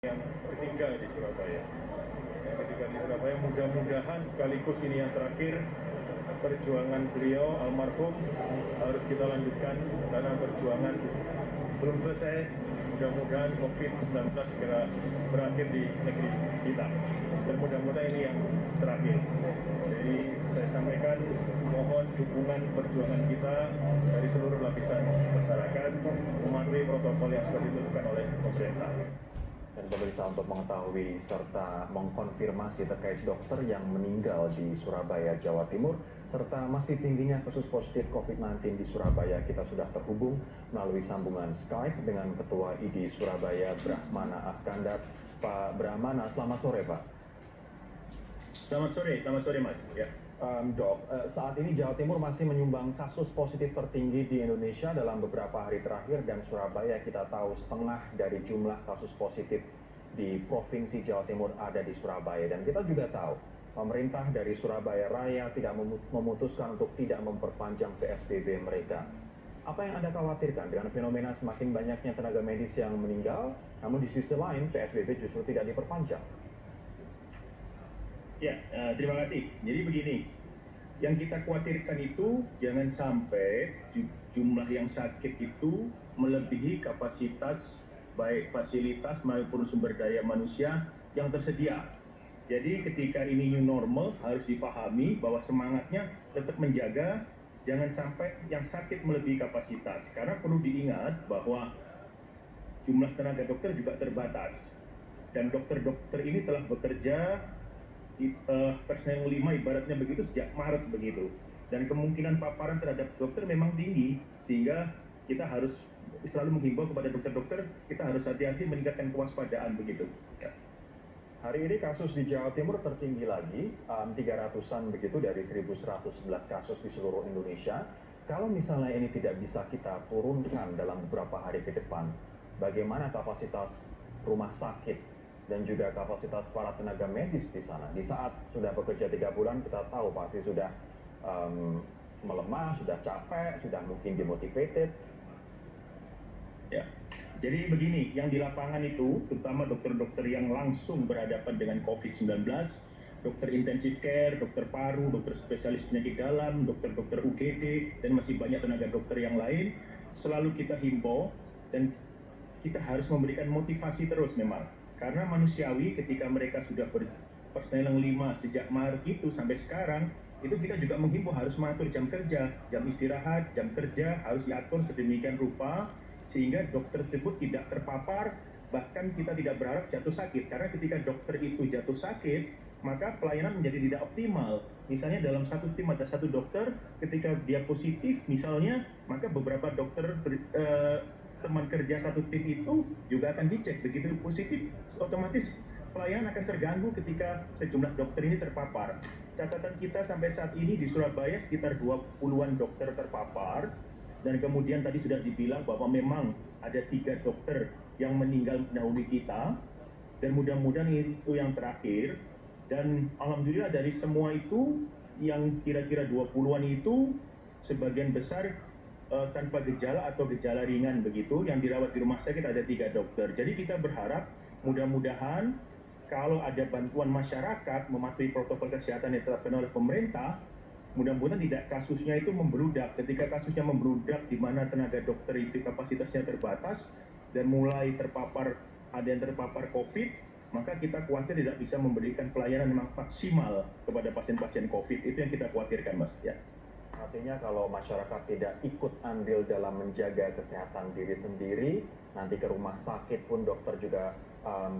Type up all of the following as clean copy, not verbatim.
Yang ketiga di Surabaya. Yang ketiga di Surabaya, mudah-mudahan sekaligus ini yang terakhir. Perjuangan beliau almarhum harus kita lanjutkan karena perjuangan belum selesai. Mudah-mudahan COVID-19 segera berakhir di negeri kita. Dan mudah-mudahan ini yang terakhir. Jadi saya sampaikan mohon dukungan perjuangan kita dari seluruh lapisan masyarakat mematuhi protokol yang sudah ditentukan oleh pemerintah. Dan pemirsa, untuk mengetahui serta mengkonfirmasi terkait dokter yang meninggal di Surabaya, Jawa Timur, serta masih tingginya kasus positif COVID-19 di Surabaya, kita sudah terhubung melalui sambungan Skype dengan Ketua ID Surabaya, Brahmana Askandar. Pak Brahmana, selamat sore Pak. Selamat sore Mas. Ya. Dok, saat ini Jawa Timur masih menyumbang kasus positif tertinggi di Indonesia dalam beberapa hari terakhir, dan Surabaya kita tahu setengah dari jumlah kasus positif di Provinsi Jawa Timur ada di Surabaya. Dan kita juga tahu pemerintah dari Surabaya Raya tidak memutuskan untuk tidak memperpanjang PSBB mereka. Apa yang Anda khawatirkan dengan fenomena semakin banyaknya tenaga medis yang meninggal, namun di sisi lain PSBB justru tidak diperpanjang? Ya, terima kasih. Jadi begini, yang kita khawatirkan itu jangan sampai jumlah yang sakit itu melebihi kapasitas baik fasilitas maupun sumber daya manusia yang tersedia. Jadi ketika ini new normal harus difahami bahwa semangatnya tetap menjaga jangan sampai yang sakit melebihi kapasitas. Karena perlu diingat bahwa jumlah tenaga dokter juga terbatas. Dan dokter-dokter ini telah bekerja personel 5 ibaratnya begitu sejak Maret begitu, dan kemungkinan paparan terhadap dokter memang tinggi, sehingga kita harus selalu menghimbau kepada dokter-dokter, kita harus hati-hati meningkatkan kewaspadaan begitu ya. Hari ini kasus di Jawa Timur tertinggi lagi, 300-an begitu dari 1.111 kasus di seluruh Indonesia. Kalau misalnya ini tidak bisa kita turunkan dalam beberapa hari ke depan, bagaimana kapasitas rumah sakit dan juga kapasitas para tenaga medis di sana? Di saat sudah bekerja 3 bulan, kita tahu pasti sudah melemah, sudah capek, sudah mungkin demotivated. Ya, jadi begini, yang di lapangan itu, terutama dokter-dokter yang langsung berhadapan dengan COVID-19, dokter intensive care, dokter paru, dokter spesialis penyakit dalam, dokter-dokter UGD, dan masih banyak tenaga dokter yang lain, selalu kita himbau dan kita harus memberikan motivasi terus memang. Karena manusiawi ketika mereka sudah berpersonel 5 sejak Maret itu sampai sekarang, itu kita juga menghimbau harus mengatur jam kerja, jam istirahat, jam kerja harus diatur sedemikian rupa sehingga dokter tersebut tidak terpapar, bahkan kita tidak berharap jatuh sakit. Karena ketika dokter itu jatuh sakit, maka pelayanan menjadi tidak optimal. Misalnya dalam satu tim ada satu dokter, ketika dia positif misalnya, maka beberapa dokter teman kerja satu tim itu juga akan dicek. Begitu positif, otomatis pelayanan akan terganggu ketika sejumlah dokter ini terpapar. Catatan kita sampai saat ini di Surabaya sekitar 20-an dokter terpapar, dan kemudian tadi sudah dibilang bahwa memang ada 3 dokter yang meninggal mendahului kita, dan mudah-mudahan itu yang terakhir. Dan alhamdulillah dari semua itu yang kira-kira 20-an itu sebagian besar tanpa gejala atau gejala ringan begitu, yang dirawat di rumah sakit ada 3 dokter. Jadi kita berharap mudah-mudahan kalau ada bantuan masyarakat mematuhi protokol kesehatan yang ditetapkan oleh pemerintah, mudah-mudahan tidak kasusnya itu membludak. Ketika kasusnya membludak di mana tenaga dokter itu kapasitasnya terbatas dan mulai terpapar, ada yang terpapar COVID, maka kita khawatir tidak bisa memberikan pelayanan yang maksimal kepada pasien-pasien COVID. Itu yang kita khawatirkan, Mas. Ya. Artinya kalau masyarakat tidak ikut andil dalam menjaga kesehatan diri sendiri, nanti ke rumah sakit pun dokter juga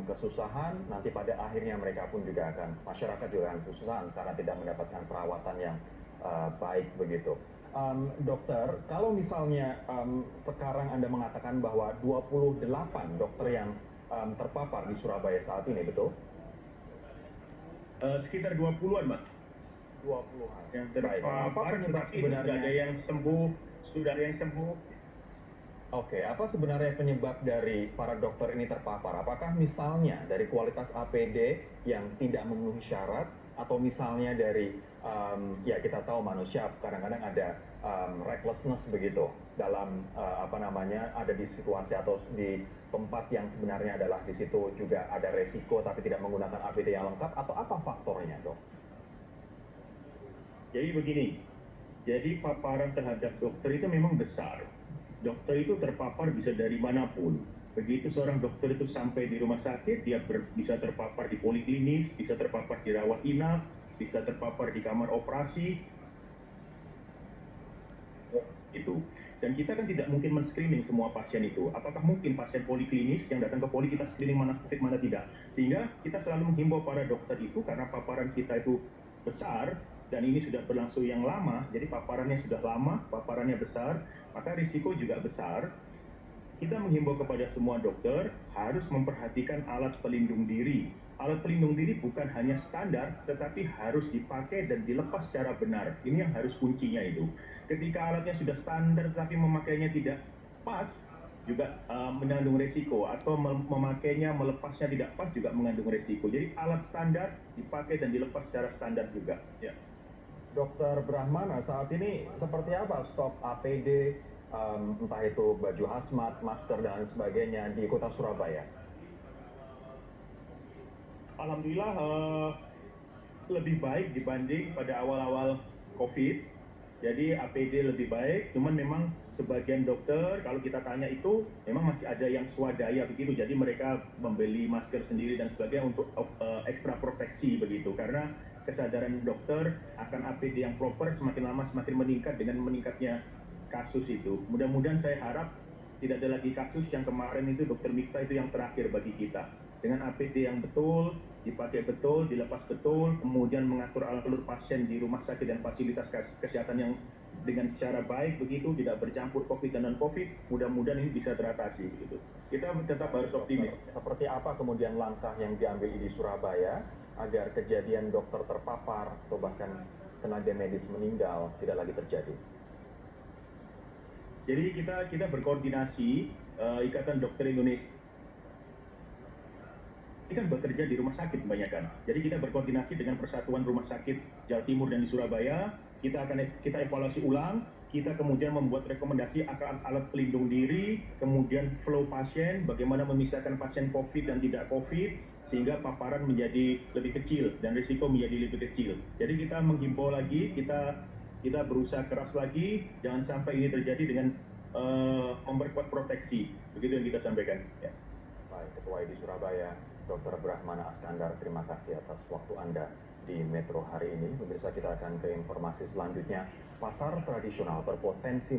kesusahan, nanti pada akhirnya mereka pun juga akan, masyarakat juga akan kesusahan karena tidak mendapatkan perawatan yang baik begitu. Dokter, kalau misalnya sekarang Anda mengatakan bahwa 28 dokter yang terpapar di Surabaya saat ini, betul? Sekitar 20-an, Mas. 20-an. Yang terpapar, apa penyebab tetapi sebenarnya? sudah ada yang sembuh. Oke, apa sebenarnya penyebab dari para dokter ini terpapar? Apakah misalnya dari kualitas APD yang tidak memenuhi syarat, atau misalnya dari ya kita tahu manusia kadang-kadang ada recklessness begitu dalam ada di situasi atau di tempat yang sebenarnya adalah di situ juga ada resiko tapi tidak menggunakan APD yang lengkap, atau apa faktornya, Dok? Jadi begini, jadi paparan terhadap dokter itu memang besar. Dokter itu terpapar bisa dari manapun. Begitu seorang dokter itu sampai di rumah sakit, dia bisa terpapar di poliklinis, bisa terpapar di rawat inap, bisa terpapar di kamar operasi, itu. Dan kita kan tidak mungkin men-screening semua pasien itu. Apakah mungkin pasien poliklinis yang datang ke poli kita screening mana COVID, mana tidak? Sehingga kita selalu menghimbau para dokter itu, karena paparan kita itu besar, dan ini sudah berlangsung yang lama, jadi paparannya sudah lama, paparannya besar, maka risiko juga besar. Kita menghimbau kepada semua dokter harus memperhatikan alat pelindung diri. Alat pelindung diri bukan hanya standar, tetapi harus dipakai dan dilepas secara benar. Ini yang harus kuncinya itu. Ketika alatnya sudah standar tetapi memakainya tidak pas, juga mengandung resiko, atau memakainya, melepasnya tidak pas juga mengandung resiko. Jadi alat standar dipakai dan dilepas secara standar juga. Ya. Dokter Brahmana, saat ini seperti apa stok APD, entah itu baju hazmat, masker, dan sebagainya di kota Surabaya? Alhamdulillah lebih baik dibanding pada awal-awal COVID. Jadi APD lebih baik, cuman memang sebagian dokter kalau kita tanya itu memang masih ada yang swadaya begitu. Jadi mereka membeli masker sendiri dan sebagainya untuk ekstra proteksi begitu. Karena kesadaran dokter akan APD yang proper semakin lama semakin meningkat dengan meningkatnya kasus itu. Mudah-mudahan saya harap tidak ada lagi kasus yang kemarin itu Dokter Mikta itu yang terakhir bagi kita. Dengan APD yang betul, dipakai betul, dilepas betul, kemudian mengatur alur pasien di rumah sakit dan fasilitas kesehatan yang dengan secara baik begitu, tidak bercampur COVID dan non-COVID, mudah-mudahan ini bisa teratasi begitu. Kita tetap harus optimis. Seperti apa kemudian langkah yang diambil di Surabaya agar kejadian dokter terpapar atau bahkan tenaga medis meninggal tidak lagi terjadi? Jadi kita berkoordinasi, Ikatan Dokter Indonesia ini kan bekerja di rumah sakit kebanyakan. Jadi kita berkoordinasi dengan Persatuan Rumah Sakit Jawa Timur dan di Surabaya. Kita evaluasi ulang. Kita kemudian membuat rekomendasi akan alat pelindung diri, kemudian flow pasien, bagaimana memisahkan pasien COVID dan tidak COVID, sehingga paparan menjadi lebih kecil dan risiko menjadi lebih kecil. Jadi kita menghimbau lagi, kita berusaha keras lagi, jangan sampai ini terjadi dengan memperkuat proteksi. Begitu yang kita sampaikan. Ya. Baik, Ketua ID Surabaya, Dr. Brahmana Askandar, terima kasih atas waktu Anda di Metro hari ini. Pemirsa, kita akan ke informasi selanjutnya. Pasar tradisional berpotensi